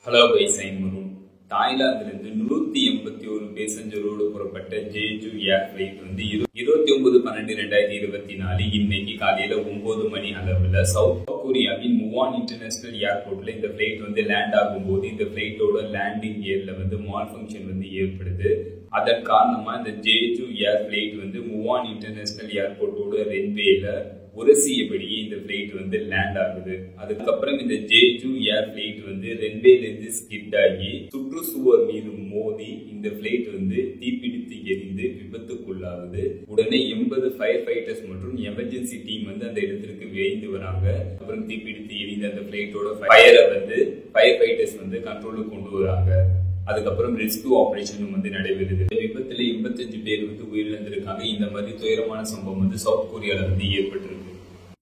Hello guys, I'm Varun. தாய்லாந்திலிருந்து 181 பேசஞ்சரோடு புறப்பட்ட Jeju ஏர் flight வந்து 29/12/2024 இன்னைக்கு காலையில 9 மணி அளவுல சவுத் கொரியாவின் முவான் இன்டர்நேஷனல் ஏர்போர்ட்ல இந்த ஃபிளைட் வந்து லேண்ட் ஆகும்போது இந்த ஃபிளைட்டோட லேண்டிங் கியர்ல வந்து மால் ஃபங்க்ஷன் வந்து ஏற்படுது. அதன் காரணமா இந்த ஜேஜு ஏர் ஃபிளைட் வந்து முவான் இன்டர்நேஷனல் ஏர்போர்ட்டோட ரன்வேல உரசியபடியே இந்த ஃபிளைட் வந்து லேண்ட் ஆகுது. அதுக்கப்புறம் இந்த ஜேஜு ஏர் ஃபிளைட் வந்து ரன்வேல இருந்து ஸ்கிட் ஆகி சுற்றுச்சுவர் மீது மோதி இந்த ஃபிளைட் வந்து தீப்பிடித்து எரிந்து விபத்துக்குள்ளாகுது. உடனே 80 ஃபயர் ஃபைட்டர்ஸ் மற்றும் எமர்ஜென்சி டீம் வந்து அந்த இடத்திற்கு விரைந்து வராங்க. அப்புறம் தீப்பிடித்து எரிந்த அந்த ஃபிளைட்டோட ஃபயரை வந்து ஃபயர் ஃபைட்டர்ஸ் வந்து கண்ட்ரோலுக்கு கொண்டு வராங்க. அதுக்கப்புறம் ரெஸ்கியூ ஆபரேஷனும் வந்து நடைபெறுது. விபத்துல 85 பேர் வந்து உயிரிழந்திருக்காங்க. இந்த மாதிரி துயரமான சம்பவம் வந்து சவுத் கொரியால வந்து ஏற்பட்டிருக்கு.